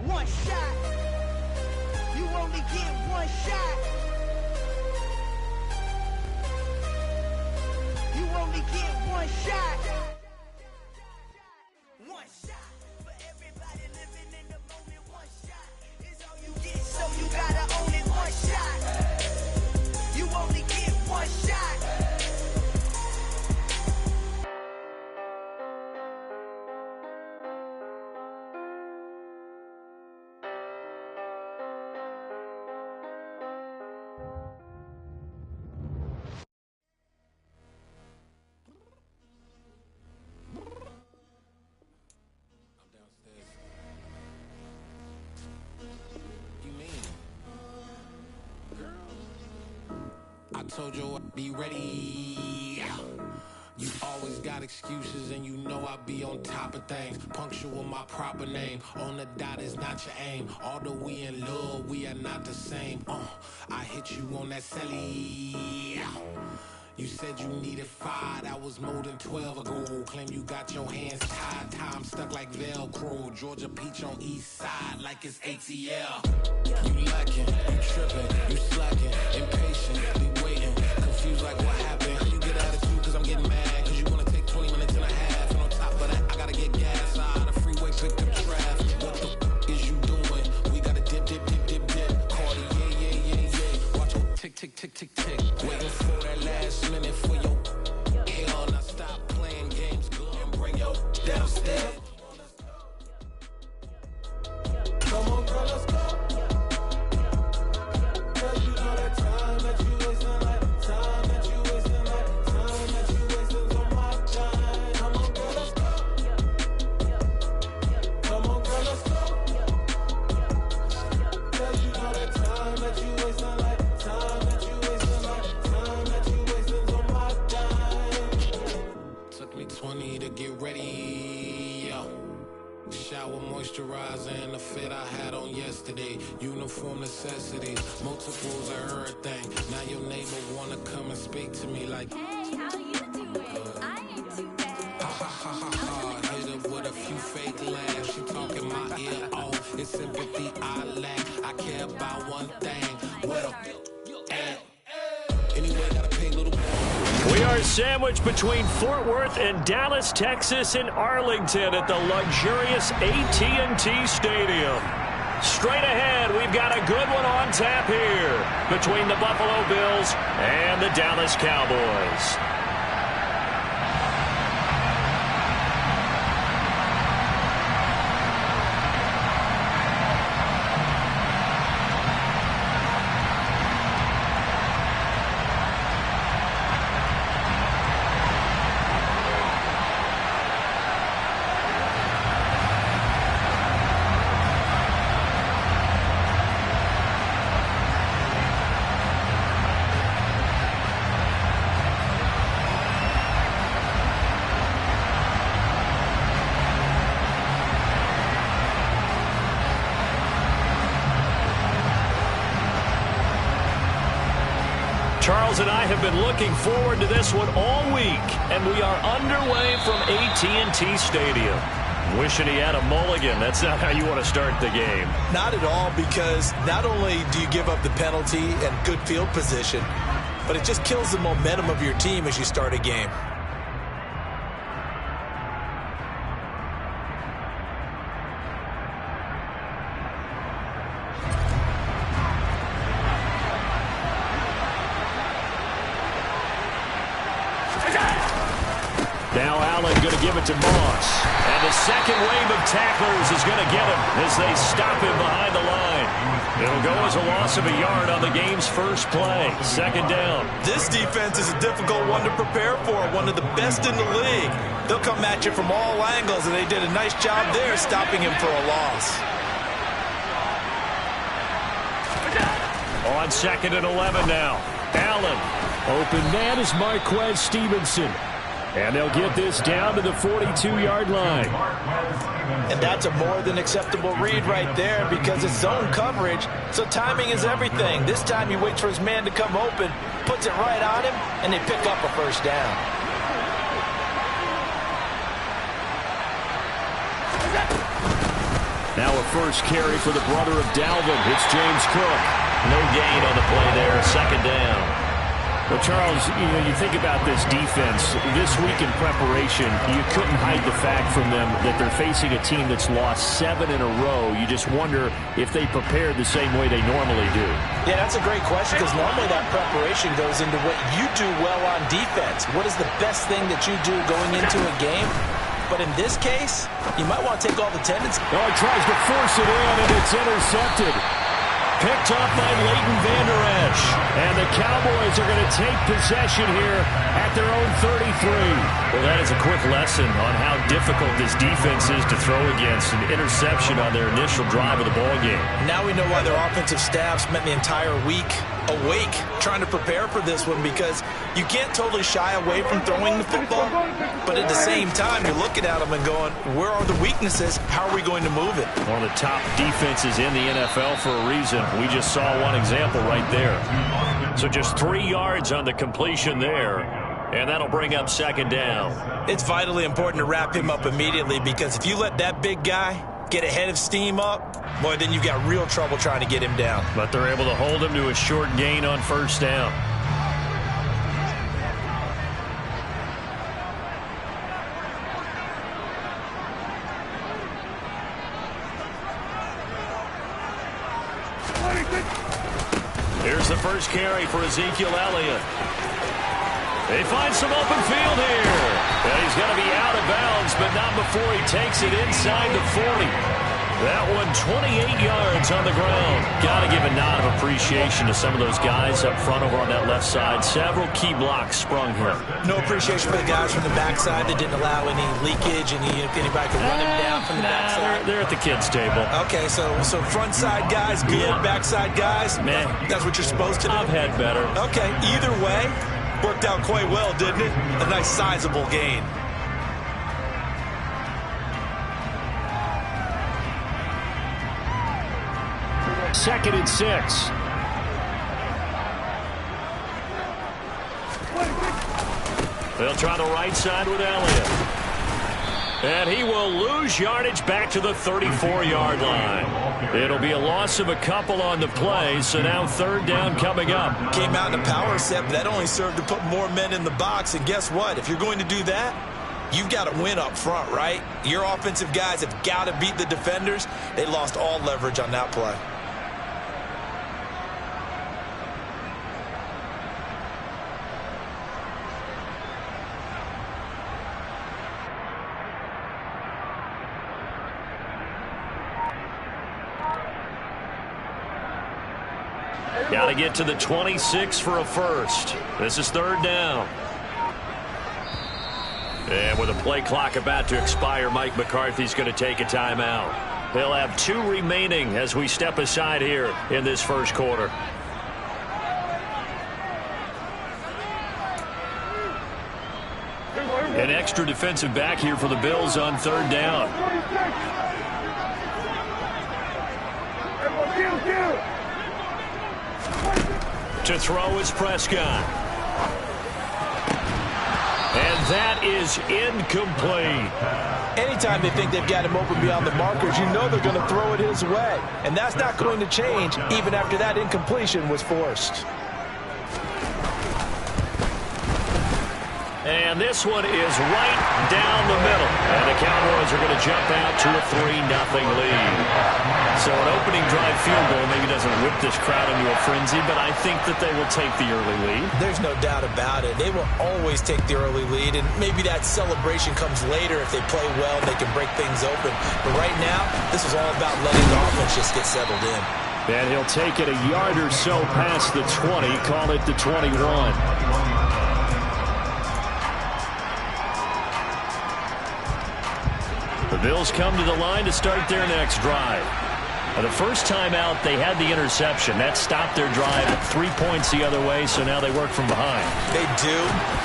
one shot. You only get one shot. You only get one shot. One shot. For everybody living in the moment, one shot is all you get, so you gotta own it. One shot. You only get one shot. I told you I'd be ready. You always got excuses and you know I be on top of things. Punctual my proper name. On the dot is not your aim. Although we in love, we are not the same. I hit you on that celly. You said you needed 5, that was more than 12 ago. Claim you got your hands tied, time stuck like Velcro. Georgia Peach on east side like it's ATL. You lacking, you tripping, you slacking, impatient, waiting, confused like what happened. You get attitude cause I'm getting mad, cause you wanna take 20 minutes and a half. And on top of that, I gotta get gas out of the freeway, picked up traffic. What the is you doing? We gotta dip, dip, dip, dip, dip. Cardi, yeah. Watch your tick, tick, tick, tick, tick. Waiting for that last minute for your hell. Now stop playing games, go and bring your downstairs. Come on, girl, let's go. Moisturizer and the fit I had on yesterday. Uniform necessities, multiples of everything. Now your neighbor wanna come and speak to me like, hey, how you doing? I ain't too bad. Ha ha ha ha ha. Hit up with a few fake laughs. She talking my ear off. It's sympathy I lack. I care about one thing. What a at. Anyway, gotta pay a little more. We are sandwiched between Fort Worth and Dallas, Texas, and Arlington at the luxurious AT&T Stadium. Straight ahead, we've got a good one on tap here between the Buffalo Bills and the Dallas Cowboys. Charles and I have been looking forward to this one all week, and we are underway from AT&T Stadium. Wishing he had a mulligan. That's not how you want to start the game. Not at all, because not only do you give up the penalty and good field position, but it just kills the momentum of your team as you start a game. Now Allen going to give it to Moss. And the second wave of tacklers is going to get him as they stop him behind the line. It'll go as a loss of a yard on the game's first play. Second down. This defense is a difficult one to prepare for, one of the best in the league. They'll come at you from all angles, and they did a nice job there stopping him for a loss. On 2nd and 11 now. Allen. Open man is Marquez Stevenson. And they'll get this down to the 42-yard line. And that's a more than acceptable read right there, because it's zone coverage, so timing is everything. This time he waits for his man to come open, puts it right on him, and they pick up a first down. Now a first carry for the brother of Dalvin. It's James Cook. No gain on the play there. Second down. Well, Charles, you think about this defense. This week in preparation, you couldn't hide the fact from them that they're facing a team that's lost 7 in a row. You just wonder if they prepared the same way they normally do. Yeah, that's a great question because normally that preparation goes into what you do well on defense. What is the best thing that you do going into a game? But in this case, you might want to take all the tendencies. Oh, he tries to force it in, and it's intercepted. Picked up by Leighton Vander Esch. And the Cowboys are going to take possession here at their own 33. Well, that is a quick lesson on how difficult this defense is to throw against. An interception on their initial drive of the ballgame. Now we know why their offensive staff spent the entire week awake trying to prepare for this one, because you can't totally shy away from throwing the football. But at the same time, you're looking at them and going, where are the weaknesses? How are we going to move it? One of the top defenses in the NFL for a reason. We just saw one example right there. So just 3 yards on the completion there, and that'll bring up second down. It's vitally important to wrap him up immediately, because if you let that big guy get a head of steam up, boy, then you've got real trouble trying to get him down. But they're able to hold him to a short gain on first down. Here's the first carry for Ezekiel Elliott. They find some open field here. And he's going to be out of bounds, but not before he takes it inside the 40. That one 28 yards on the ground. Got to give a nod of appreciation to some of those guys up front over on that left side. Several key blocks sprung here. No appreciation for the guys from the backside that didn't allow any leakage, and if anybody could run him down from the backside. They're at the kids' table. Okay, so front side guys, good. Yeah. Backside guys, man, that's what you're supposed to do. I've had better. Okay, either way, worked out quite well, didn't it? A nice sizable gain. Second and 6. They'll try the right side with Elliott. And he will lose yardage back to the 34-yard line. It'll be a loss of a couple on the play, so now third down coming up. Came out in a power set, but that only served to put more men in the box. And guess what? If you're going to do that, you've got to win up front, right? Your offensive guys have got to beat the defenders. They lost all leverage on that play. Got to get to the 26 for a first. This is third down. And with a play clock about to expire, Mike McCarthy's going to take a timeout. They'll have 2 remaining as we step aside here in this first quarter. An extra defensive back here for the Bills on third down. To throw is Prescott. And that is incomplete. Anytime they think they've got him open beyond the markers, you know they're going to throw it his way. And that's not going to change even after that incompletion was forced. And this one is right down the middle. And the Cowboys are going to jump out to a 3-0 lead. So an opening drive field goal maybe doesn't whip this crowd into a frenzy, but I think that they will take the early lead. There's no doubt about it. They will always take the early lead, and maybe that celebration comes later if they play well and they can break things open. But right now, this is all about letting the offense just get settled in. And he'll take it a yard or so past the 20, call it the 21. The Bills come to the line to start their next drive. The first time out, they had the interception. That stopped their drive 3 points the other way, so now they work from behind. They do,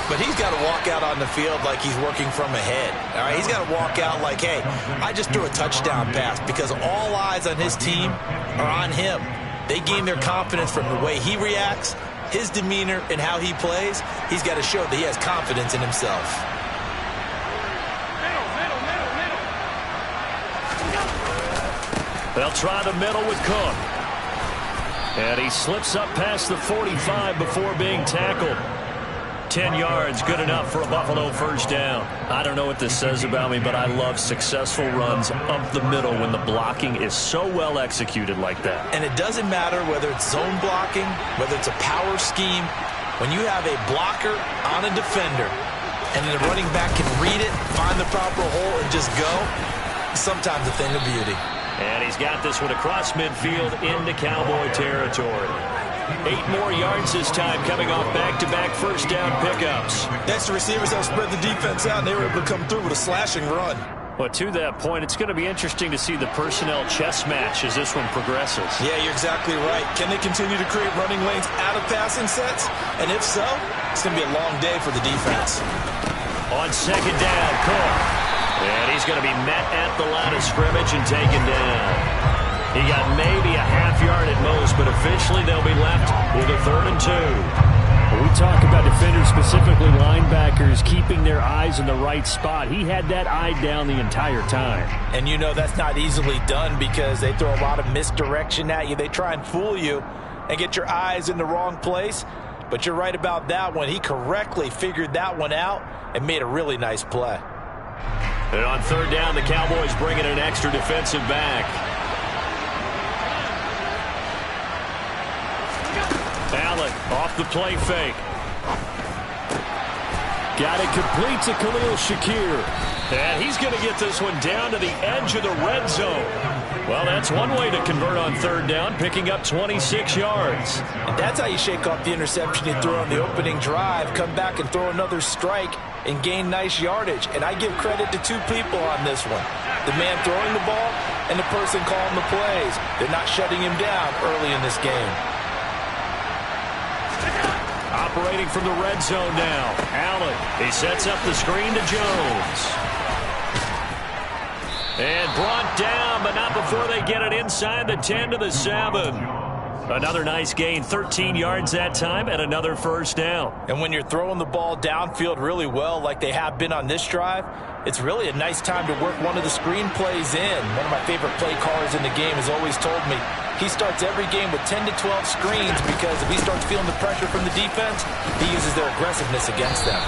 but he's got to walk out on the field like he's working from ahead. All right, he's got to walk out like, hey, I just threw a touchdown pass, because all eyes on his team are on him. They gain their confidence from the way he reacts, his demeanor, and how he plays. He's got to show that he has confidence in himself. They'll try the middle with Cook. And he slips up past the 45 before being tackled. 10 yards, good enough for a Buffalo first down. I don't know what this says about me, but I love successful runs up the middle when the blocking is so well executed like that. And it doesn't matter whether it's zone blocking, whether it's a power scheme. When you have a blocker on a defender and the running back can read it, find the proper hole, and just go, sometimes a thing of beauty. And he's got this one across midfield into Cowboy territory. 8 more yards this time, coming off back-to-back first down pickups. Next, the receivers have spread the defense out, and they were able to come through with a slashing run. Well, to that point, it's going to be interesting to see the personnel chess match as this one progresses. Yeah, you're exactly right. Can they continue to create running lanes out of passing sets? And if so, it's going to be a long day for the defense. On second down, Cook. And he's going to be met at the line of scrimmage and taken down. He got maybe a half yard at most, but officially they'll be left with a 3rd and 2. We talk about defenders, specifically linebackers, keeping their eyes in the right spot. He had that eye down the entire time. And you know that's not easily done because they throw a lot of misdirection at you. They try and fool you and get your eyes in the wrong place. But you're right about that one. He correctly figured that one out and made a really nice play. And on 3rd down, the Cowboys bring in an extra defensive back. Allen off the play fake. Got it complete to Khalil Shakir. And he's going to get this one down to the edge of the red zone. Well, that's one way to convert on 3rd down, picking up 26 yards. And that's how you shake off the interception you threw on the opening drive, come back and throw another strike and gain nice yardage. And I give credit to 2 people on this one. The man throwing the ball and the person calling the plays. They're not shutting him down early in this game. Operating from the red zone now. Allen, he sets up the screen to Jones. And brought down, but not before they get it inside the 10 to the 7. Another nice gain, 13 yards that time, and another first down. And when you're throwing the ball downfield really well like they have been on this drive, it's really a nice time to work one of the screen plays in. One of my favorite play callers in the game has always told me he starts every game with 10 to 12 screens because if he starts feeling the pressure from the defense, he uses their aggressiveness against them.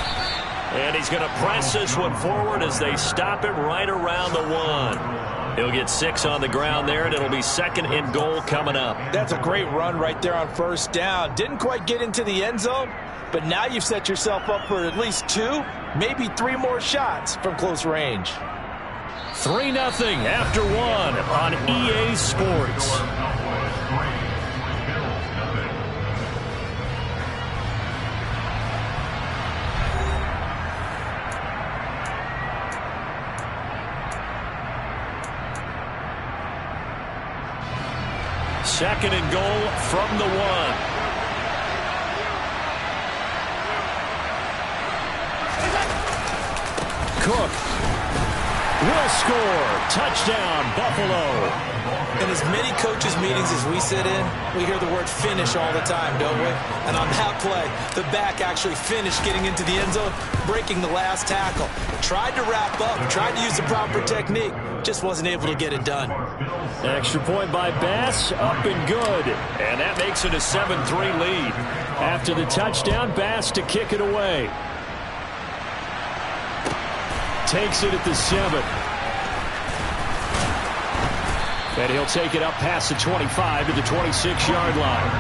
And he's going to press this one forward as they stop it right around the 1. He'll get 6 on the ground there, and it'll be 2nd and goal coming up. That's a great run right there on first down. Didn't quite get into the end zone, but now you've set yourself up for at least 2, maybe 3 more shots from close range. 3-0 after 1 on EA Sports. Second and goal from the 1. Cook will score. Touchdown, Buffalo. In as many coaches' meetings as we sit in, we hear the word finish all the time, don't we? And on that play, the back actually finished getting into the end zone, breaking the last tackle. Tried to wrap up, tried to use the proper technique, just wasn't able to get it done. Extra point by Bass, up and good. And that makes it a 7-3 lead. After the touchdown, Bass to kick it away. Takes it at the 7. And he'll take it up past the 25 to the 26-yard line.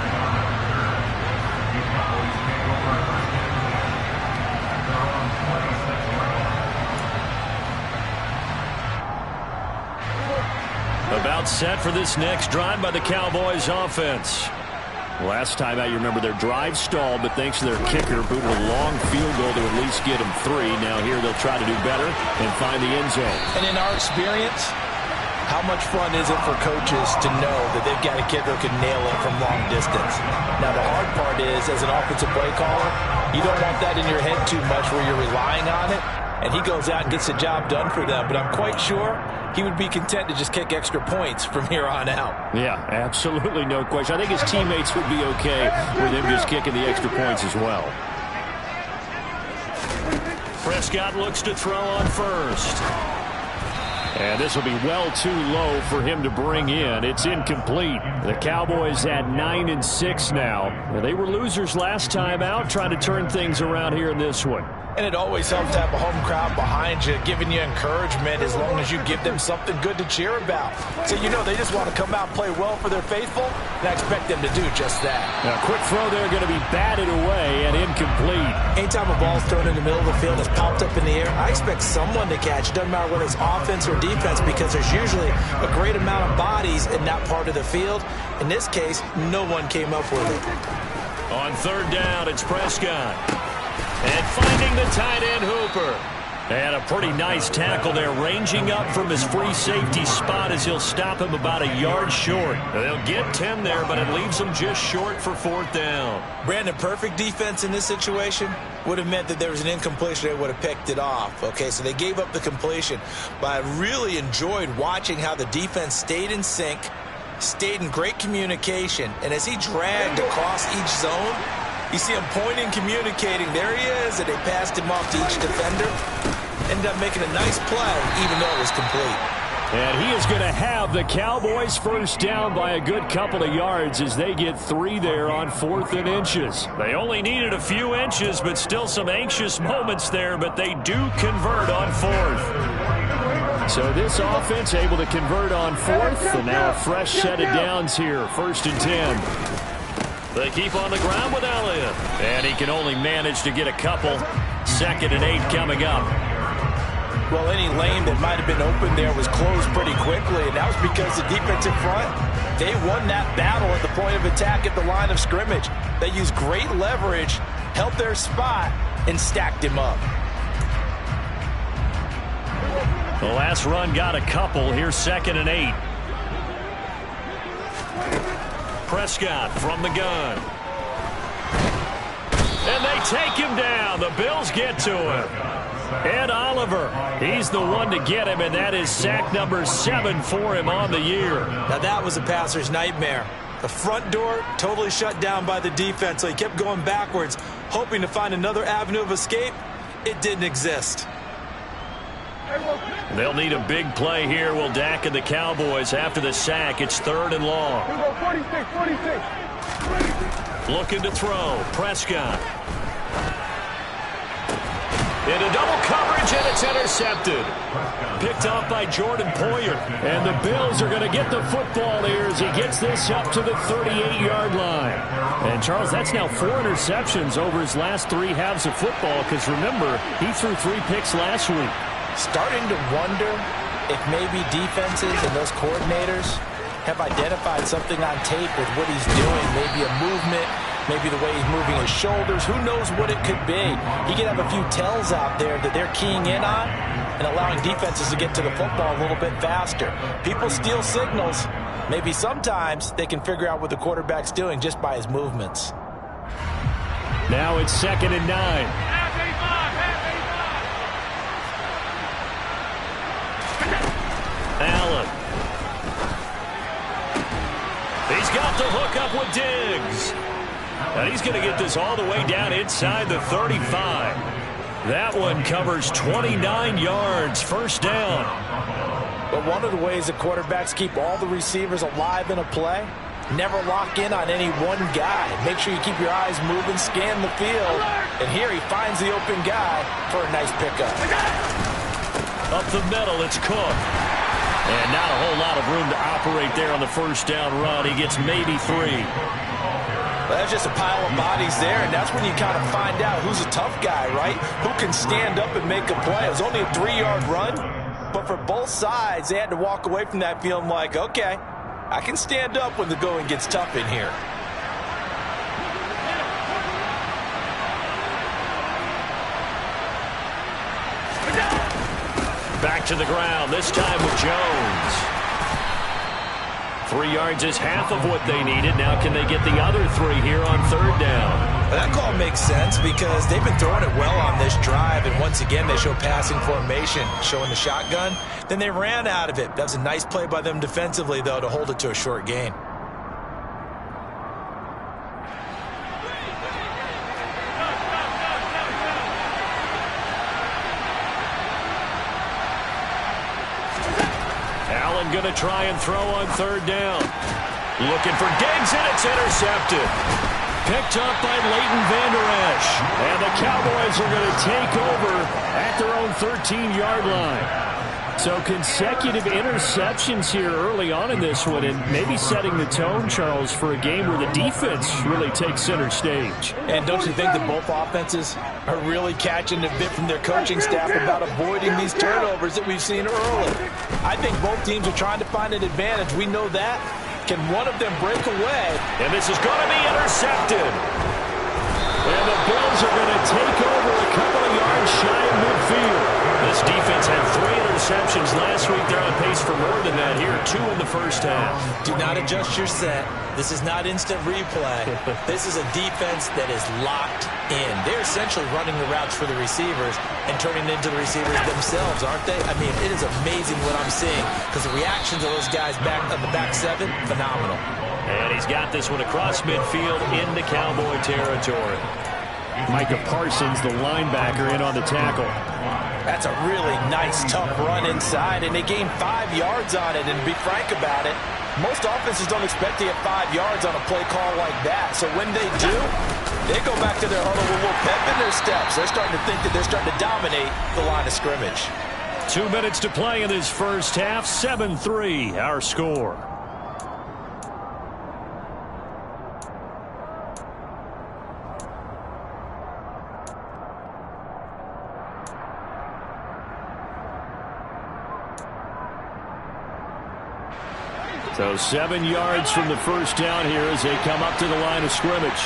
About set for this next drive by the Cowboys offense. Last time out, you remember their drive stalled, but thanks to their kicker, booted a long field goal to at least get them 3. Now here they'll try to do better and find the end zone. And in our experience, how much fun is it for coaches to know that they've got a kicker who can nail it from long distance? Now, the hard part is, as an offensive play caller, you don't want that in your head too much where you're relying on it, and he goes out and gets the job done for them. But I'm quite sure he would be content to just kick extra points from here on out. Yeah, absolutely no question. I think his teammates would be okay with him just kicking the extra points as well. Prescott looks to throw on first. And this will be well too low for him to bring in. It's incomplete. The Cowboys at 9-6 now. They were losers last time out, trying to turn things around here in this one. And it always helps to have a home crowd behind you, giving you encouragement as long as you give them something good to cheer about. So you know they just want to come out and play well for their faithful, and I expect them to do just that. Now, quick throw there, going to be batted away and incomplete. Anytime a ball's thrown in the middle of the field that's popped up in the air, I expect someone to catch. Doesn't matter whether it's offense or defense, because there's usually a great amount of bodies in that part of the field. In this case, no one came up with it. On third down, it's Prescott. And finding the tight end, Hooper. And a pretty nice tackle there, ranging up from his free safety spot as he'll stop him about a yard short. They'll get 10 there, but it leaves them just short for fourth down. Brandon, perfect defense in this situation would have meant that there was an incompletion. They would have picked it off. Okay, so they gave up the completion. But I really enjoyed watching how the defense stayed in sync, stayed in great communication, and as he dragged across each zone, you see him pointing, communicating. There he is, and they passed him off to each defender. Ended up making a nice play, even though it was complete. And he is going to have the Cowboys first down by a good couple of yards as they get 3 there on 4th and inches. They only needed a few inches, but still some anxious moments there, but they do convert on 4th. So this offense able to convert on 4th, and now a fresh set of downs here, 1st and 10. They keep on the ground with Elliott. And he can only manage to get a couple. 2nd and 8 coming up. Well, any lane that might have been open there was closed pretty quickly, and that was because the defensive front, they won that battle at the point of attack at the line of scrimmage. They used great leverage, held their spot, and stacked him up. The last run got a couple. Here's 2nd and 8. Prescott from the gun. And they take him down. The Bills get to him. Ed Oliver, he's the one to get him, and that is sack number 7 for him on the year. Now that was a passer's nightmare. The front door totally shut down by the defense, so he kept going backwards, hoping to find another avenue of escape. It didn't exist. They'll need a big play here, will Dak and the Cowboys. After the sack, it's 3rd and long. 46. Looking to throw. Prescott. Into double coverage, and it's intercepted. Picked off by Jordan Poyer. And the Bills are going to get the football here as he gets this up to the 38-yard line. And, Charles, that's now 4 interceptions over his last 3 halves of football, because, remember, he threw 3 picks last week. Starting to wonder if maybe defenses and those coordinators have identified something on tape with what he's doing. Maybe a movement, maybe the way he's moving his shoulders. Who knows what it could be? He could have a few tells out there that they're keying in on and allowing defenses to get to the football a little bit faster. People steal signals. Maybe sometimes they can figure out what the quarterback's doing just by his movements. Now it's 2nd and 9. Allen. He's got the hook up with Diggs. And he's going to get this all the way down inside the 35. That one covers 29 yards, 1st down. But one of the ways that quarterbacks keep all the receivers alive in a play, never lock in on any one guy. Make sure you keep your eyes moving, scan the field. And here he finds the open guy for a nice pickup. Up the middle, it's Cook. And not a whole lot of room to operate there on the 1st down run. He gets maybe 3. Well, that's just a pile of bodies there, and that's when you kind of find out who's a tough guy, right? Who can stand up and make a play. It was only a 3-yard run, but for both sides, they had to walk away from that feeling like, okay, I can stand up when the going gets tough in here. Back to the ground, this time with Jones. 3 yards is half of what they needed. Now can they get the other 3 here on 3rd down? Well, that call makes sense because they've been throwing it well on this drive, and once again they show passing formation, showing the shotgun. Then they ran out of it. That was a nice play by them defensively, though, to hold it to a short gain. Allen going to try and throw on third down. Looking for Diggs, and it's intercepted. Picked up by Leighton Vander Esch. And the Cowboys are going to take over at their own 13-yard line. So consecutive interceptions here early on in this one, and maybe setting the tone, Charles, for a game where the defense really takes center stage. And don't you think that both offenses are really catching a bit from their coaching staff about avoiding these turnovers that we've seen early? I think both teams are trying to find an advantage. We know that. Can one of them break away? And this is going to be intercepted. And the Bills are going to take over a couple of yards shy of midfield. This defense had 3 interceptions last week. They're on pace for more than that here. 2 in the first half. Do not adjust your set. This is not instant replay. This is a defense that is locked in. They're essentially running the routes for the receivers and turning it into the receivers themselves, aren't they? I mean, it is amazing what I'm seeing because the reactions of those guys back on the back 7, phenomenal. And he's got this one across midfield into Cowboy territory. Micah Parsons, the linebacker, in on the tackle. That's a really nice, tough run inside, and they gained 5 yards on it. And to be frank about it, most offenses don't expect to get 5 yards on a play call like that. So when they do, they go back to their huddle with a little pep in their steps. They're starting to think that they're starting to dominate the line of scrimmage. 2 minutes to play in this first half. 7-3, our score. So 7 yards from the first down here as they come up to the line of scrimmage.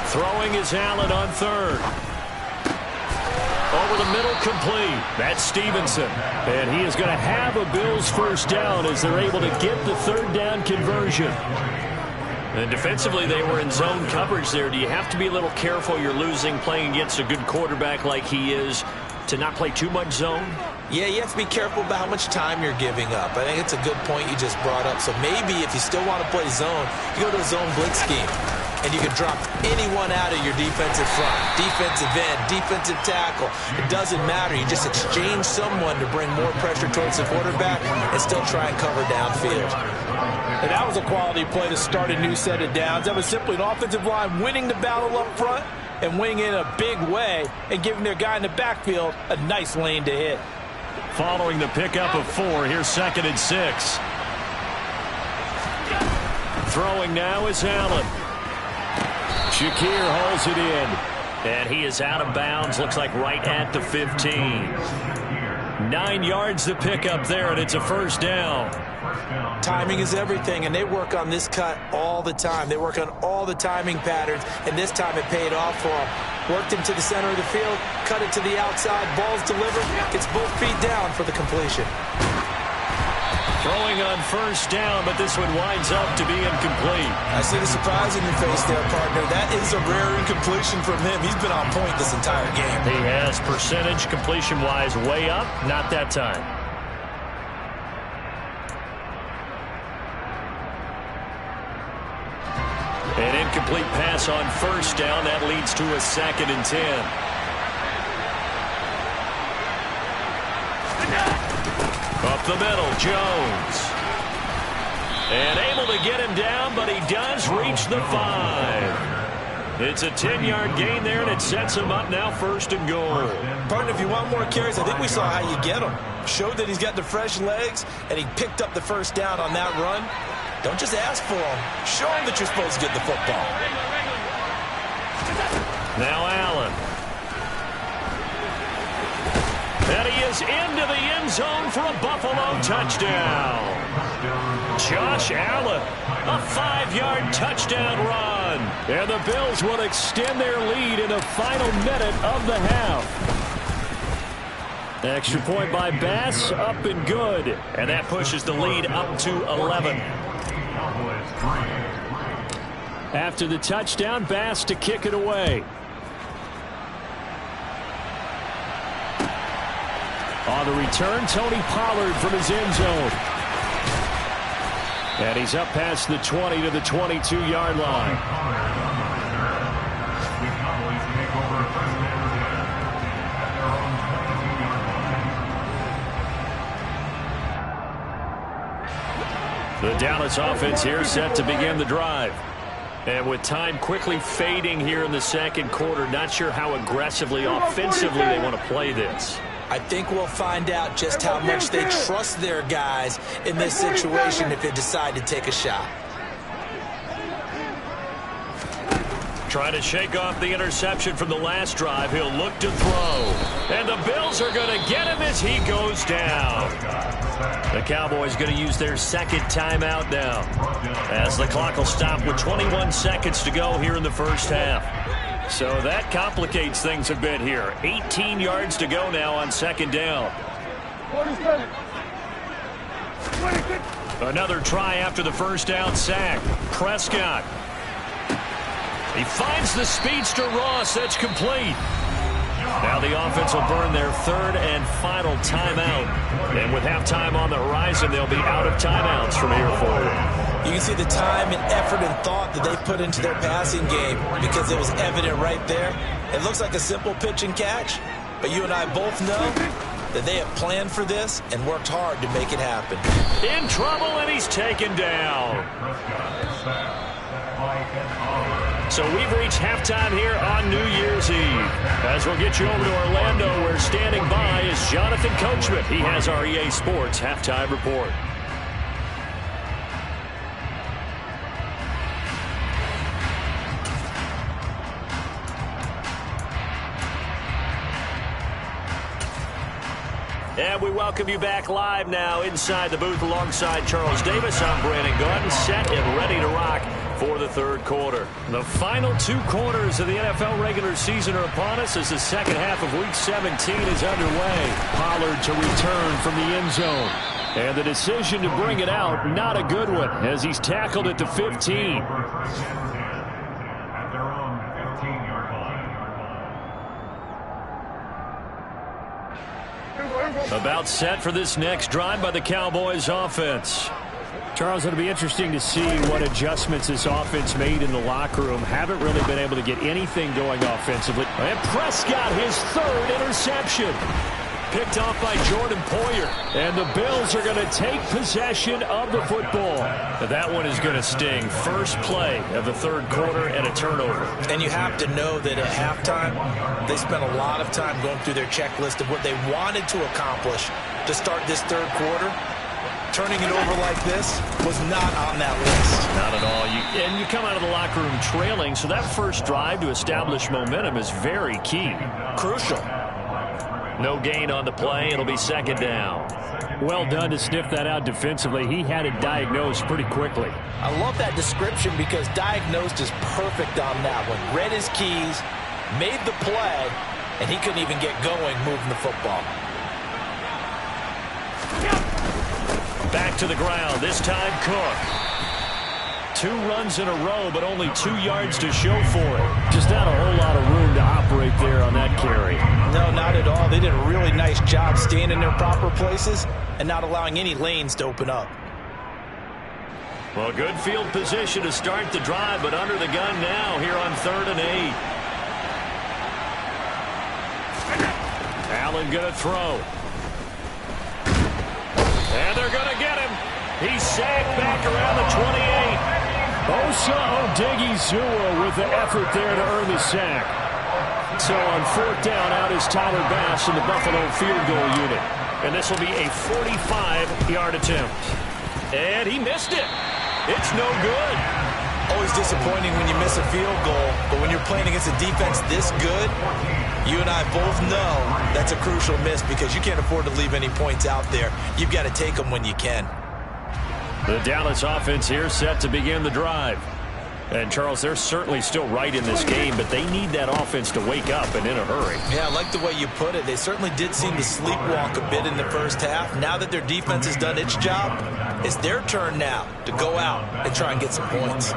Throwing is Allen on third. Over the middle, complete. That's Stevenson. And he is going to have a Bills first down as they're able to get the third down conversion. And defensively, they were in zone coverage there. Do you have to be a little careful? You're losing playing against a good quarterback like he is to not play too much zone? Yeah, you have to be careful about how much time you're giving up. I think it's a good point you just brought up. So maybe if you still want to play zone, you go to a zone blitz scheme. And you can drop anyone out of your defensive front, defensive end, defensive tackle. It doesn't matter. You just exchange someone to bring more pressure towards the quarterback and still try and cover downfield. And that was a quality play to start a new set of downs. That was simply an offensive line winning the battle up front and winning in a big way and giving their guy in the backfield a nice lane to hit. Following the pickup of 4, here's 2nd and 6. Throwing now is Allen. Shakir holds it in. And he is out of bounds, looks like right at the 15. 9 yards to pick up there, and it's a first down. Timing is everything, and they work on this cut all the time. They work on all the timing patterns, and this time it paid off for them. Worked him to the center of the field, cut it to the outside, ball's delivered, gets both feet down for the completion. Throwing on first down, but this one winds up to be incomplete. I see the surprise in your face there, partner. That is a rare incompletion from him. He's been on point this entire game. He has percentage completion-wise way up, not that time. An incomplete pass on first down. That leads to a 2nd and 10. Up the middle, Jones. And able to get him down, but he does reach the 5. It's a 10-yard gain there, and it sets him up now 1st and goal. Partner, if you want more carries, I think we saw how you get him. Showed that he's got the fresh legs, and he picked up the first down on that run. Don't just ask for him. Show him that you're supposed to get the football. Now Allen. And he is into the end zone for a Buffalo touchdown. Josh Allen, a 5-yard touchdown run. And the Bills will extend their lead in the final minute of the half. Extra point by Bass, up and good. And that pushes the lead up to 11. After the touchdown, Bass to kick it away. On the return, Tony Pollard from his end zone. And he's up past the 20 to the 22-yard line. The Dallas offense here set to begin the drive. And with time quickly fading here in the second quarter, not sure how aggressively, offensively they want to play this. I think we'll find out just how much they trust their guys in this situation if they decide to take a shot. Trying to shake off the interception from the last drive. He'll look to throw. And the Bills are going to get him as he goes down. The Cowboys going to use their second timeout now, as the clock will stop with 21 seconds to go here in the first half. So that complicates things a bit here. 18 yards to go now on second down. Another try after the first down sack. Prescott. He finds the speedster Ross. That's complete. Now the offense will burn their third and final timeout. And with halftime on the horizon, they'll be out of timeouts from here forward. You can see the time and effort and thought that they put into their passing game because it was evident right there. It looks like a simple pitch and catch, but you and I both know that they have planned for this and worked hard to make it happen. In trouble, and he's taken down. So we've reached halftime here on New Year's Eve. As we'll get you over to Orlando, where standing by is Jonathan Coachman. He has our EA Sports halftime report. And we welcome you back live now inside the booth alongside Charles Davis. I'm Brandon Gaudin, set and ready to rock for the third quarter. The final two quarters of the NFL regular season are upon us as the second half of Week 17 is underway. Pollard to return from the end zone. And the decision to bring it out, not a good one, as he's tackled at the 15. About set for this next drive by the Cowboys offense. Charles, it'll be interesting to see what adjustments this offense made in the locker room. Haven't really been able to get anything going offensively. And Prescott, his third interception. Picked off by Jordan Poyer. And the Bills are going to take possession of the football. That one is going to sting. First play of the third quarter and a turnover. And you have to know that at halftime, they spent a lot of time going through their checklist of what they wanted to accomplish to start this third quarter. Turning it over like this was not on that list. Not at all. And you come out of the locker room trailing, so that first drive to establish momentum is very key. Crucial. No gain on the play. It'll be second down. Well done to sniff that out defensively. He had it diagnosed pretty quickly. I love that description because diagnosed is perfect on that one. Read his keys, made the play, and he couldn't even get going moving the football. Back to the ground, this time Cook. 2 runs in a row, but only 2 yards to show for it. Just not a whole lot of room to operate there on that carry. No, not at all. They did a really nice job staying in their proper places and not allowing any lanes to open up. Well, good field position to start the drive, but under the gun now here on 3rd and 8. Allen going to throw. And they're going to get him. He's sacked back around the 28. Osa Odighizuwa with the effort there to earn the sack. So on 4th down, out is Tyler Bass in the Buffalo field goal unit. And this will be a 45-yard attempt. And he missed it. It's no good. Always disappointing when you miss a field goal, but when you're playing against a defense this good, you and I both know that's a crucial miss because you can't afford to leave any points out there. You've got to take them when you can. The Dallas offense here set to begin the drive. And, Charles, they're certainly still right in this game, but they need that offense to wake up and in a hurry. Yeah, I like the way you put it. They certainly did seem to sleepwalk a bit in the first half. Now that their defense has done its job, it's their turn now to go out and try and get some points.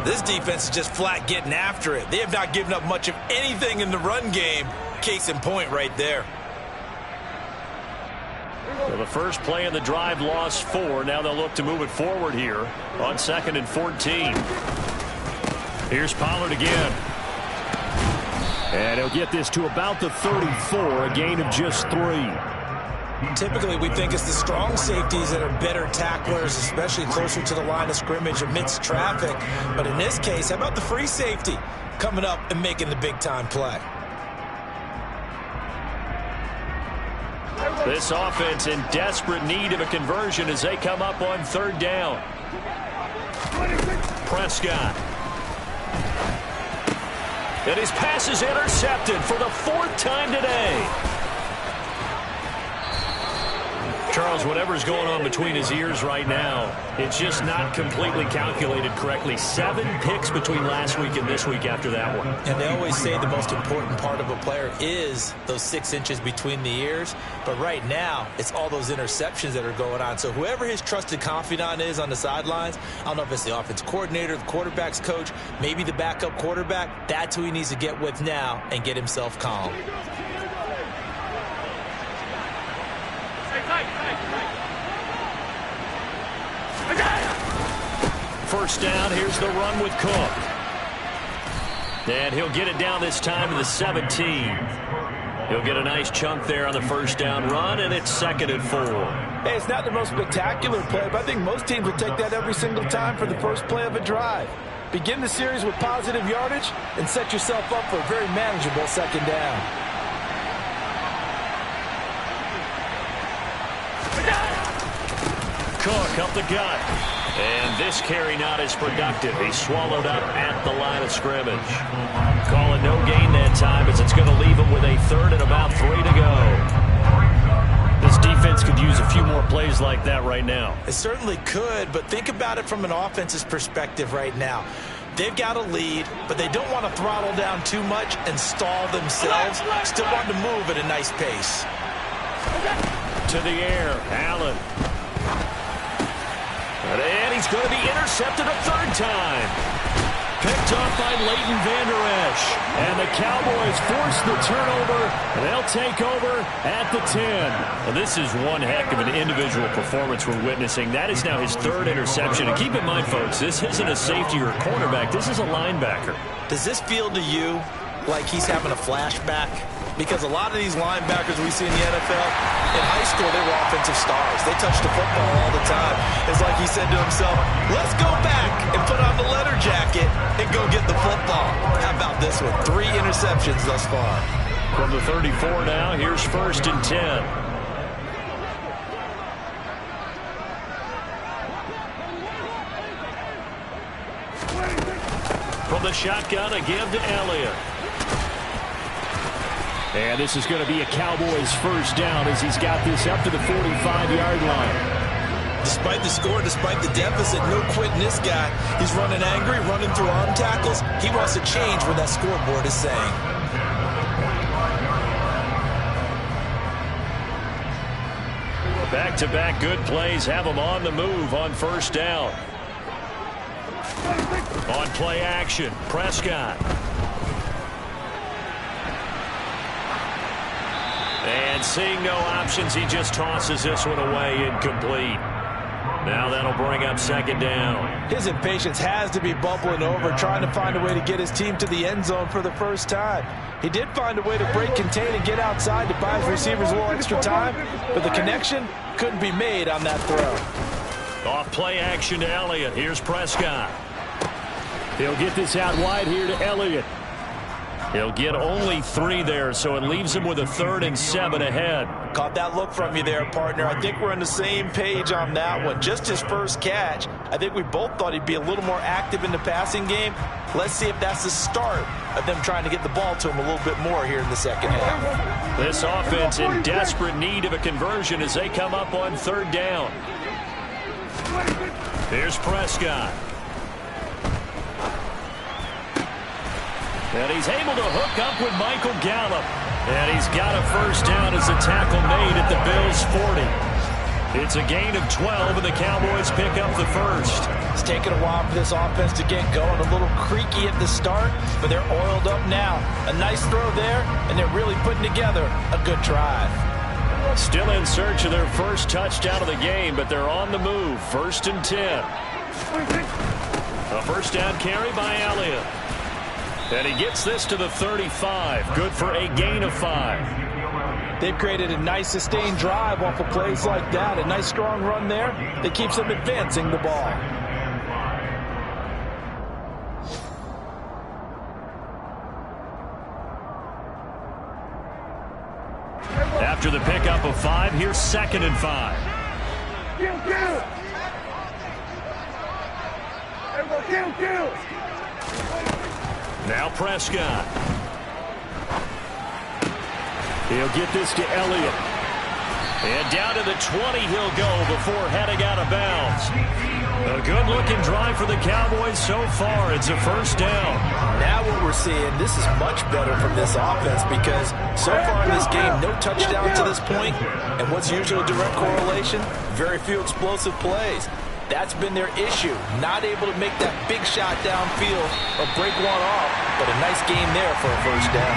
This defense is just flat getting after it. They have not given up much of anything in the run game. Case in point right there. Well, the first play of the drive lost 4. Now they'll look to move it forward here on 2nd and 14. Here's Pollard again. And he'll get this to about the 34, a gain of just 3. Typically, we think it's the strong safeties that are better tacklers, especially closer to the line of scrimmage amidst traffic. But in this case, how about the free safety coming up and making the big-time play? This offense in desperate need of a conversion as they come up on third down. Prescott. And his pass is intercepted for the fourth time today. Charles, whatever's going on between his ears right now, it's just not completely calculated correctly. 7 picks between last week and this week after that one. And they always say the most important part of a player is those 6 inches between the ears. But right now, it's all those interceptions that are going on. So whoever his trusted confidant is on the sidelines, I don't know if it's the offense coordinator, the quarterback's coach, maybe the backup quarterback, that's who he needs to get with now and get himself calm. First down, here's the run with Cook. And he'll get it down this time to the 17. He'll get a nice chunk there on the first down run, and it's 2nd and 4. Hey, it's not the most spectacular play, but I think most teams would take that every single time for the first play of a drive. Begin the series with positive yardage and set yourself up for a very manageable second down. Cook up the gut. And this carry not as productive. He's swallowed up at the line of scrimmage. Calling no gain that time as it's going to leave him with a 3rd and about 3 to go. This defense could use a few more plays like that right now. It certainly could, but think about it from an offense's perspective right now. They've got a lead, but they don't want to throttle down too much and stall themselves. Still want to move at a nice pace. To the air, Allen. And he's going to be intercepted a 3rd time. Picked up by Leighton Vander Esch. And the Cowboys force the turnover, and they'll take over at the 10. Well, this is one heck of an individual performance we're witnessing. That is now his 3rd interception. And keep in mind, folks, this isn't a safety or a cornerback. This is a linebacker. Does this feel to you like he's having a flashback? Because a lot of these linebackers we see in the NFL, in high school, they were offensive stars. They touched the football all the time. It's like he said to himself, let's go back and put on the leather jacket and go get the football. How about this one? 3 interceptions thus far. From the 34 now, here's 1st and 10. From the shotgun, a give to Elliott. And this is going to be a Cowboys first down as he's got this up to the 45-yard line. Despite the score, despite the deficit, no quitting this guy. He's running angry, running through arm tackles. He wants to change what that scoreboard is saying. Back-to-back good plays have him on the move on first down. On play action, Prescott. And seeing no options, he just tosses this one away, incomplete. Now that'll bring up 2nd down. His impatience has to be bubbling over, trying to find a way to get his team to the end zone for the first time. He did find a way to break, contain, and get outside to buy his receivers a little extra time, but the connection couldn't be made on that throw. Off play action to Elliott. Here's Prescott. He'll get this out wide here to Elliott. He'll get only 3 there, so it leaves him with a 3rd and 7 ahead. Caught that look from you there, partner. I think we're on the same page on that one. Just his first catch. I think we both thought he'd be a little more active in the passing game. Let's see if that's the start of them trying to get the ball to him a little bit more here in the second half. This offense in desperate need of a conversion as they come up on 3rd down. Here's Prescott. And he's able to hook up with Michael Gallup. And he's got a first down as a tackle made at the Bills' 40. It's a gain of 12, and the Cowboys pick up the first. It's taken a while for this offense to get going. A little creaky at the start, but they're oiled up now. A nice throw there, and they're really putting together a good drive. Still in search of their first touchdown of the game, but they're on the move. 1st and 10. A first down carry by Elliott. And he gets this to the 35. Good for a gain of 5. They've created a nice sustained drive off of plays like that. A nice strong run there that keeps them advancing the ball. After the pickup of 5, here's 2nd and 5. Now Prescott. He'll get this to Elliott. And down to the 20 he'll go before heading out of bounds. A good-looking drive for the Cowboys so far. It's a first down. Now what we're seeing, this is much better from this offense because so far in this game, no touchdown to this point. And what's usually a direct correlation? Very few explosive plays. That's been their issue. Not able to make that big shot downfield or break one off, but a nice game there for a first down.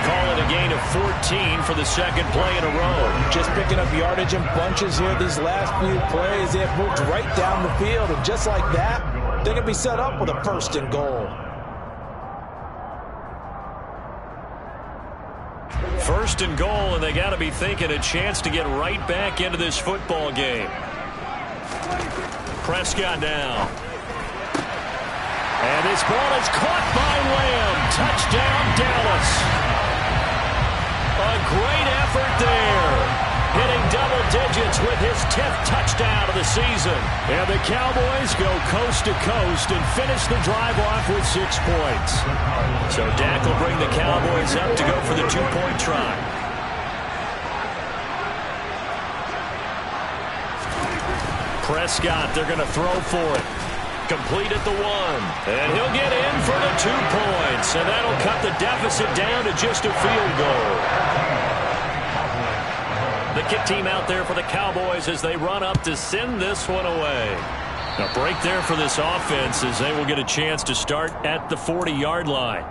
Call it a gain of 14 for the second play in a row. Just picking up yardage in bunches here these last few plays. They have moved right down the field, and just like that, they're going to be set up with a 1st and goal. 1st and goal, and they got to be thinking a chance to get right back into this football game. Prescott now. And this ball is caught by Lamb. Touchdown, Dallas. A great effort there. Hitting double digits with his 10th touchdown of the season. And the Cowboys go coast to coast and finish the drive off with 6 points. So Dak will bring the Cowboys up to go for the 2-point try. Prescott, they're going to throw for it. Complete at the 1. And he'll get in for the 2 points. And that'll cut the deficit down to just a field goal. The kick team out there for the Cowboys as they run up to send this one away. A break there for this offense as they will get a chance to start at the 40-yard line.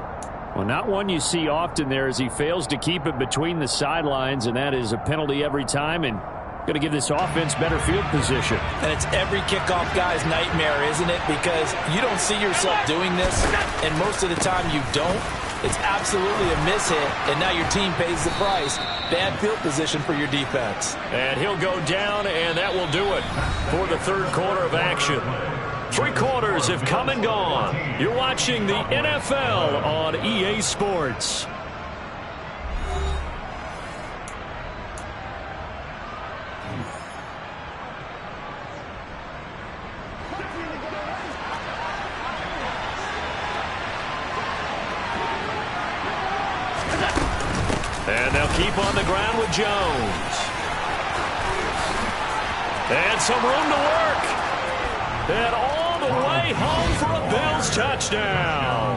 Well, not one you see often there as he fails to keep it between the sidelines, and that is a penalty every time, and going to give this offense better field position. And it's every kickoff guy's nightmare, isn't it? Because you don't see yourself doing this, and most of the time you don't. It's absolutely a mishit, and now your team pays the price. Bad field position for your defense. And he'll go down, and that will do it for the 3rd quarter of action. 3 quarters have come and gone. You're watching the NFL on EA Sports. And they'll keep on the ground with Jones. And some room to work. And all the way home for a Bills touchdown.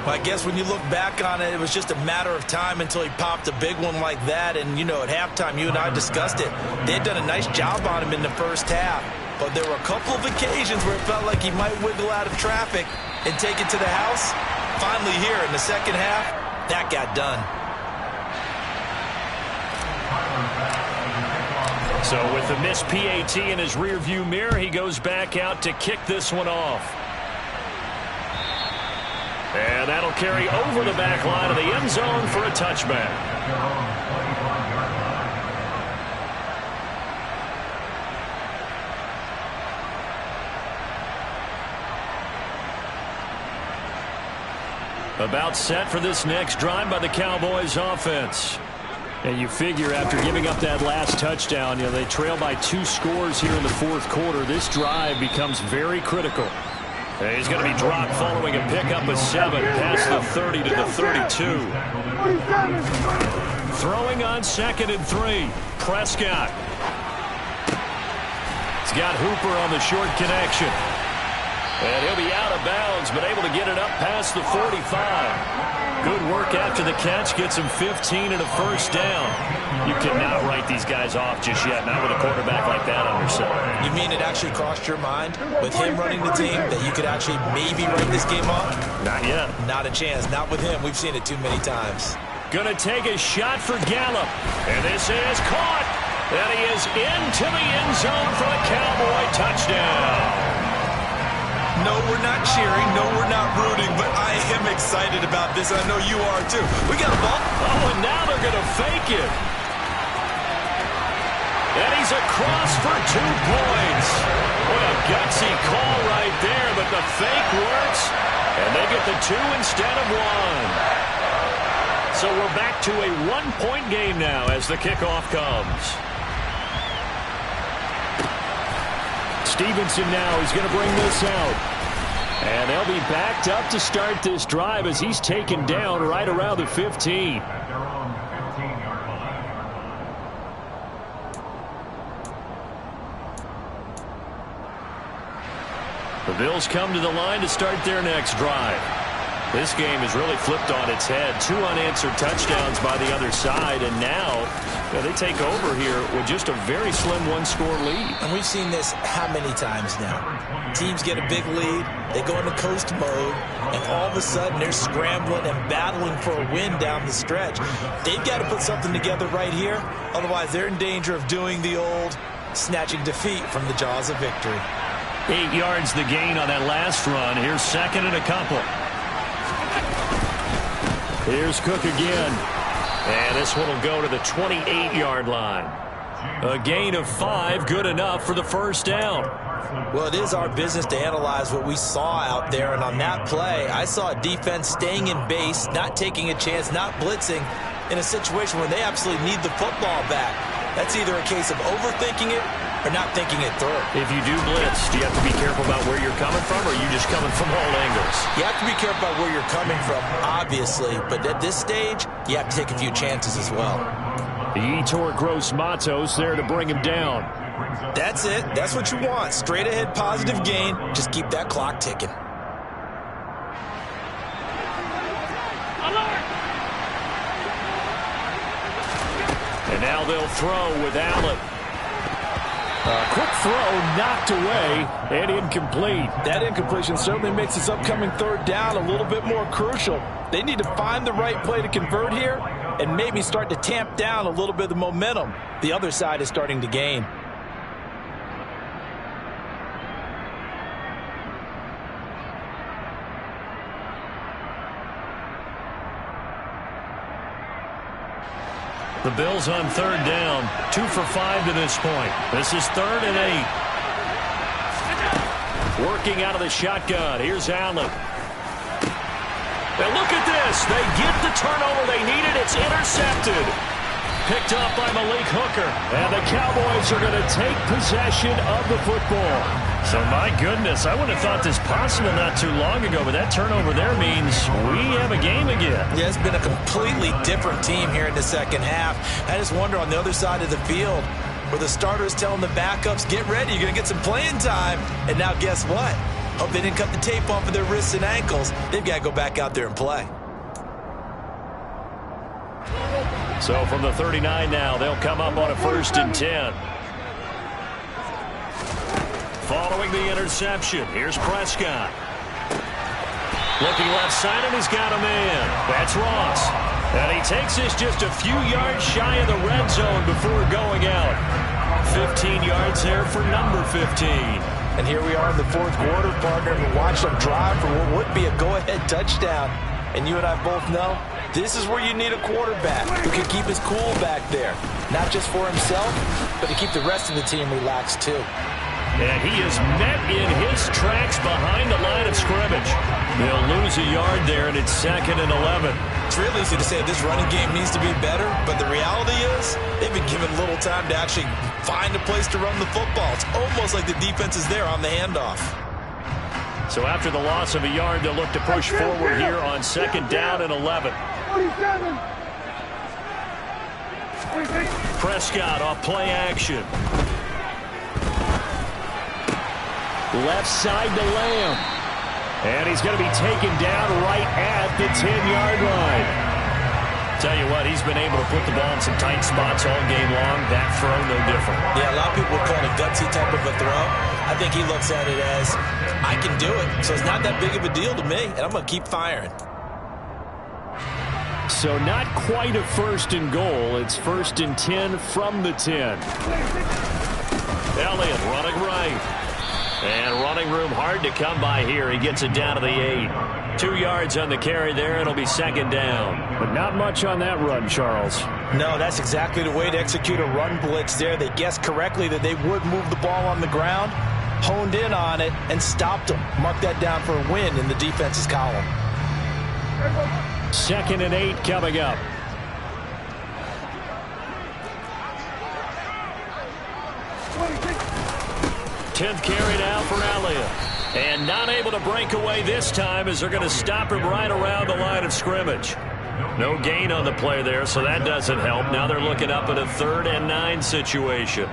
Well, I guess when you look back on it, it was just a matter of time until he popped a big one like that. And, you know, at halftime, you and I discussed it. They had done a nice job on him in the first half. But there were a couple of occasions where it felt like he might wiggle out of traffic and take it to the house. Finally here in the second half, that got done. So with the missed PAT in his rearview mirror, he goes back out to kick this one off. And that'll carry over the back line of the end zone for a touchback. About set for this next drive by the Cowboys offense. And you figure after giving up that last touchdown, you know, they trail by 2 scores here in the 4th quarter. This drive becomes very critical. And he's going to be dropped following a pickup of 7 past the 30 to the 32. Throwing on 2nd and 3. Prescott. He's got Hooper on the short connection. And he'll be out of bounds, but able to get it up past the 45. Good work after the catch. Gets him 15 and a first down. You cannot write these guys off just yet, not with a quarterback like that on your side. You mean it actually crossed your mind with him running the team that you could actually maybe write this game off? Not yet. Not a chance. Not with him. We've seen it too many times. Going to take a shot for Gallup. And this is caught. And he is into the end zone for a Cowboy touchdown. No, we're not cheering. No, we're not rooting. But I am excited about this. I know you are, too. We got a ball. Oh, and now they're going to fake it. And he's across for 2 points. What a gutsy call right there, but the fake works, and they get the 2 instead of 1. So we're back to a 1-point game now as the kickoff comes. Stevenson now is going to bring this out. And they'll be backed up to start this drive as he's taken down right around the 15. The Bills come to the line to start their next drive. This game has really flipped on its head. 2 unanswered touchdowns by the other side, and now they take over here with just a very slim 1-score lead. And we've seen this how many times now? Teams get a big lead, they go into coast mode, and all of a sudden they're scrambling and battling for a win down the stretch. They've got to put something together right here, otherwise they're in danger of doing the old snatching defeat from the jaws of victory. 8 yards the gain on that last run. Here's second and a couple. Here's Cook again. And this one will go to the 28-yard line. A gain of 5, good enough for the first down. Well, it is our business to analyze what we saw out there, and on that play, I saw a defense staying in base, not taking a chance, not blitzing, in a situation where they absolutely need the football back. That's either a case of overthinking it or not thinking it through. If you do blitz, do you have to be careful about where you're coming from, or are you just coming from all angles? You have to be careful about where you're coming from, obviously, but at this stage, you have to take a few chances as well. Yetur Gross-Matos there to bring him down. That's it. That's what you want. Straight ahead positive gain. Just keep that clock ticking. And now they'll throw with Allen. A quick throw knocked away and incomplete. That incompletion certainly makes this upcoming third down a little bit more crucial. They need to find the right play to convert here and maybe start to tamp down a little bit of the momentum the other side is starting to gain. The Bills on third down, 2 for 5 to this point. This is 3rd and 8. Working out of the shotgun. Here's Allen. And look at this. They get the turnover they needed. It's intercepted. Picked up by Malik Hooker. And the Cowboys are going to take possession of the football. So, my goodness, I wouldn't have thought this possible not too long ago, but that turnover there means we have a game again. Yeah, it's been a completely different team here in the second half. I just wonder on the other side of the field where the starters telling the backups, get ready, you're going to get some playing time. And now guess what? Hope they didn't cut the tape off of their wrists and ankles. They've got to go back out there and play. So from the 39 now, they'll come up on a 1st and 10. Following the interception, here's Prescott. Looking left side, and he's got a man. That's Ross. And he takes this just a few yards shy of the red zone before going out. 15 yards there for number 15. And here we are in the 4th quarter, partner, and watch them drive for what would be a go-ahead touchdown. And you and I both know this is where you need a quarterback who can keep his cool back there. Not just for himself, but to keep the rest of the team relaxed too. And he is met in his tracks behind the line of scrimmage. They'll lose a yard there, and it's 2nd and 11. It's real easy to say this running game needs to be better, but the reality is they've been given little time to actually find a place to run the football. It's almost like the defense is there on the handoff. So after the loss of a yard, they'll look to push forward here on 2nd down and 11. Prescott off play action. Left side to Lamb. And he's going to be taken down right at the 10-yard line. Tell you what, he's been able to put the ball in some tight spots all game long. That throw, no different. Yeah, a lot of people would call it a gutsy type of a throw. I think he looks at it as, I can do it, so it's not that big of a deal to me, and I'm going to keep firing. So not quite a 1st and goal. It's 1st and 10 from the 10. Elliott running right. And running room hard to come by here. He gets it down to the 8. 2 yards on the carry there. It'll be second down. But not much on that run, Charles. No, that's exactly the way to execute a run blitz there. They guessed correctly that they would move the ball on the ground, honed in on it, and stopped them. Mark that down for a win in the defense's column. 2nd and 8 coming up. Tenth carry now for Elliott. And not able to break away this time as they're going to stop him right around the line of scrimmage. No gain on the play there, so that doesn't help. Now they're looking up at a 3rd and 9 situation.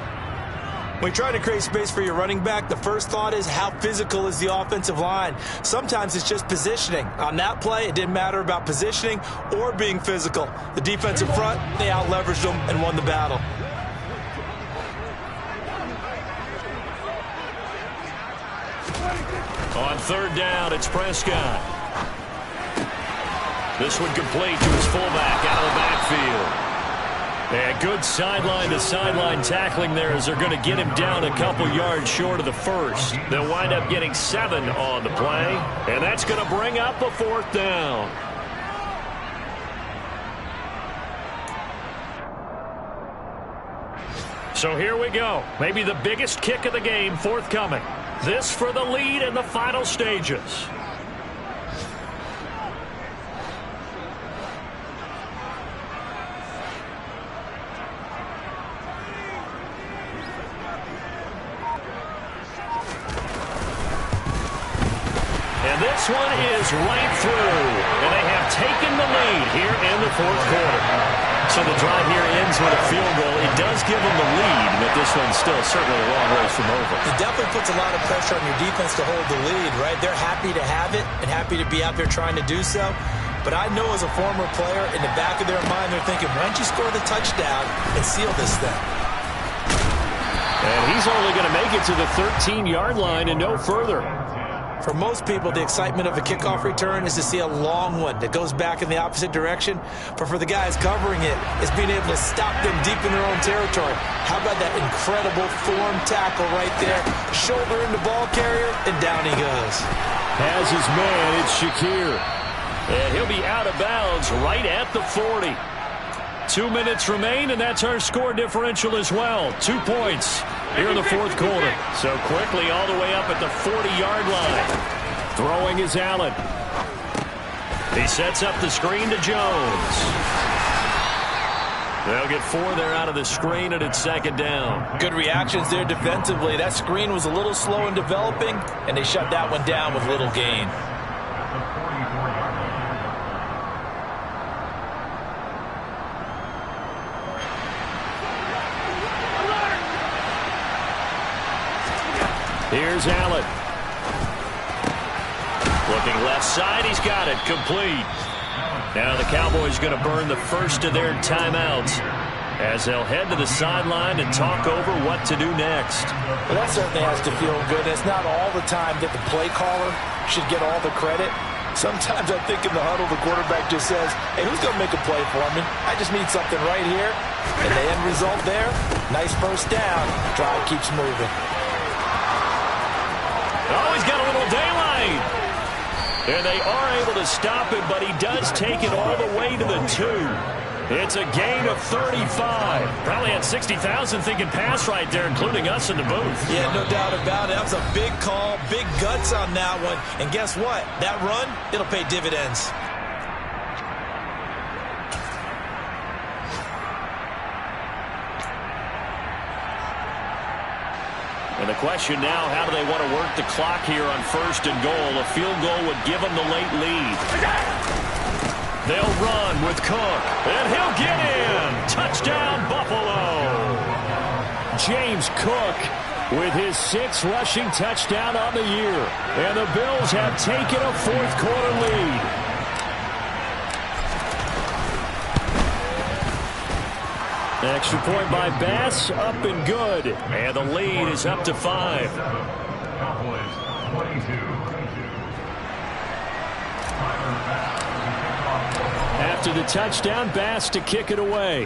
When you try to create space for your running back, the first thought is how physical is the offensive line. Sometimes it's just positioning. On that play, it didn't matter about positioning or being physical. The defensive front, they out-leveraged them and won the battle. On 3rd down, it's Prescott. This one complete to his fullback out of the backfield. And good sideline-to-sideline tackling there as they're going to get him down a couple yards short of the first. They'll wind up getting 7 on the play, and that's going to bring up a 4th down. So here we go. Maybe the biggest kick of the game forthcoming. This for the lead in the final stages. And this one is right through. And they have taken the lead here in the 4th quarter. So the drive here ends with a field goal. It does give them the lead, but this one's still certainly a long ways from over. It definitely puts a lot of pressure on your defense to hold the lead, right? They're happy to have it and happy to be out there trying to do so. But I know as a former player, in the back of their mind, they're thinking, why don't you score the touchdown and seal this thing? And he's only going to make it to the 13-yard line and no further. For most people, the excitement of a kickoff return is to see a long one that goes back in the opposite direction. But for the guys covering it, it's being able to stop them deep in their own territory. How about that incredible form tackle right there? Shoulder into ball carrier, and down he goes. Has his man, it's Shakir. And he'll be out of bounds right at the 40. 2 minutes remain, and that's our score differential as well. 2 points here in the 4th quarter. So quickly all the way up at the 40-yard line. Throwing is Allen. He sets up the screen to Jones. They'll get 4 there out of the screen, and it's 2nd down. Good reactions there defensively. That screen was a little slow in developing, and they shut that one down with little gain. Here's Allen. Looking left side, he's got it, complete. Now the Cowboys going to burn the first of their timeouts as they'll head to the sideline and talk over what to do next. Well, that certainly has to feel good. It's not all the time that the play caller should get all the credit. Sometimes I think in the huddle, the quarterback just says, hey, who's going to make a play for me? I just need something right here. And the end result there, nice first down. Drive keeps moving. Oh, he's got a little daylight. And they are able to stop it, but he does take it all the way to the 2. It's a gain of 35. Probably had 60,000 thinking pass right there, including us in the booth. Yeah, no doubt about it. That was a big call, big guts on that one. And guess what? That run, it'll pay dividends. And the question now, how do they want to work the clock here on 1st and goal? A field goal would give them the late lead. They'll run with Cook, and he'll get in. Touchdown, Buffalo. James Cook with his 6th rushing touchdown on the year. And the Bills have taken a 4th quarter lead. Extra point by Bass, up and good. And the lead is up to 5. After the touchdown, Bass to kick it away.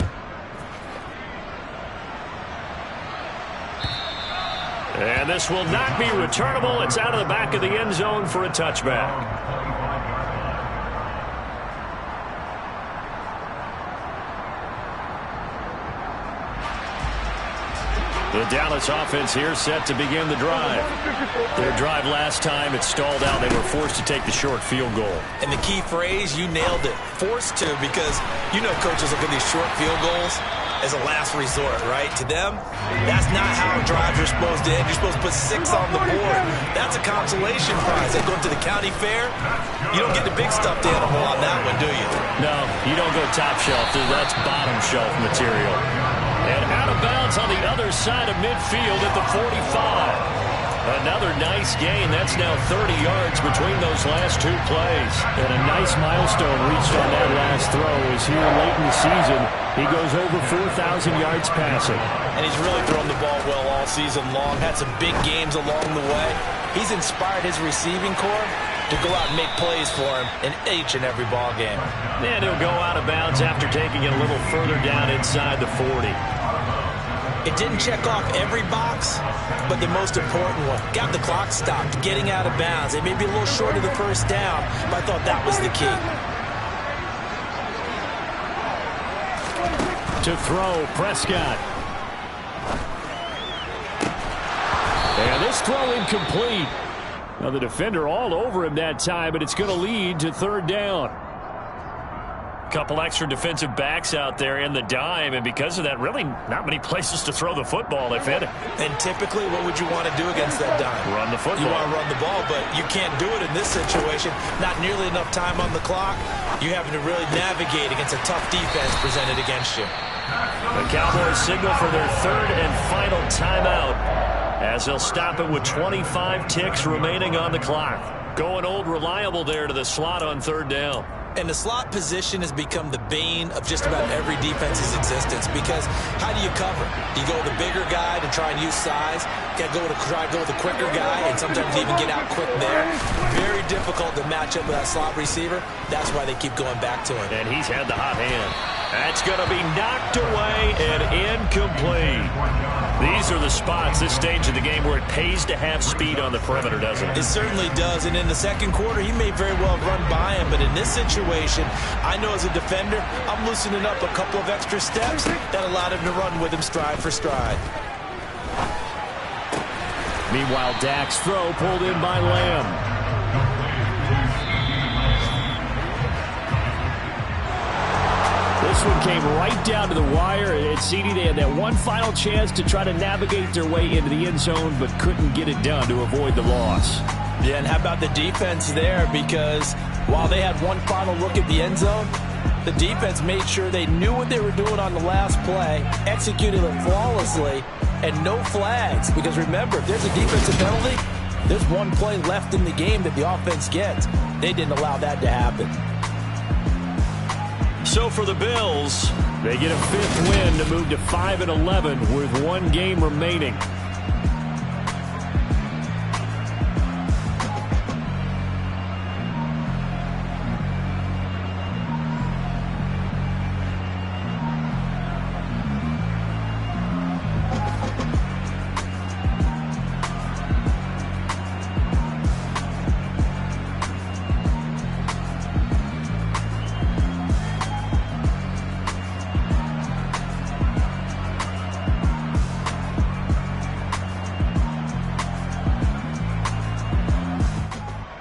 And this will not be returnable. It's out of the back of the end zone for a touchback. The Dallas offense here set to begin the drive. Their drive last time, it stalled out. They were forced to take the short field goal. And the key phrase, you nailed it. Forced to, because you know coaches look at these short field goals as a last resort, right? To them, that's not how drives are supposed to end. You're supposed to put 6 on the board. That's a consolation prize. They go to the county fair. You don't get the big stuffed animal on that one, do you? No, you don't go top shelf. That's bottom shelf material. And out of bounds on the other side of midfield at the 45. Another nice gain. That's now 30 yards between those last 2 plays. And a nice milestone reached on that last throw as here late in the season, he goes over 4,000 yards passing. And he's really thrown the ball well all season long. Had some big games along the way. He's inspired his receiving corps to go out and make plays for him in each and every ball game. And he'll go out of bounds after taking it a little further down inside the 40. It didn't check off every box, but the most important one. Got the clock stopped, getting out of bounds. It may be a little short of the first down, but I thought that was the key. To throw, Prescott. And this throw incomplete. Now the defender all over him that time, but it's going to lead to 3rd down. Couple extra defensive backs out there in the dime, and because of that, really not many places to throw the football, if any. And typically, what would you want to do against that dime? Run the football. You want to run the ball, but you can't do it in this situation. Not nearly enough time on the clock. You're having to really navigate against a tough defense presented against you. The Cowboys signal for their 3rd and final timeout as they'll stop it with 25 ticks remaining on the clock. Going old reliable there to the slot on 3rd down. And the slot position has become the bane of just about every defense's existence, because how do you cover? Do you go with the bigger guy to try and use size? Got to try to go with the quicker guy and sometimes even get out quick there. Very difficult to match up with that slot receiver. That's why they keep going back to him. And he's had the hot hand. That's going to be knocked away and incomplete. These are the spots, this stage of the game, where it pays to have speed on the perimeter, doesn't it? It certainly does. And in the second quarter, he may very well run by him. But in this situation, I know as a defender, I'm loosening up a couple of extra steps that allowed him to run with him stride for stride. Meanwhile, Dak's throw pulled in by Lamb. This one came right down to the wire. At CD, they had that one final chance to try to navigate their way into the end zone, but couldn't get it done to avoid the loss. Yeah, and how about the defense there? Because while they had one final look at the end zone, the defense made sure they knew what they were doing on the last play, executed it flawlessly, and no flags. Because remember, if there's a defensive penalty, there's one play left in the game that the offense gets. They didn't allow that to happen. So for the Bills, they get a 5th win to move to 5-11 with 1 game remaining.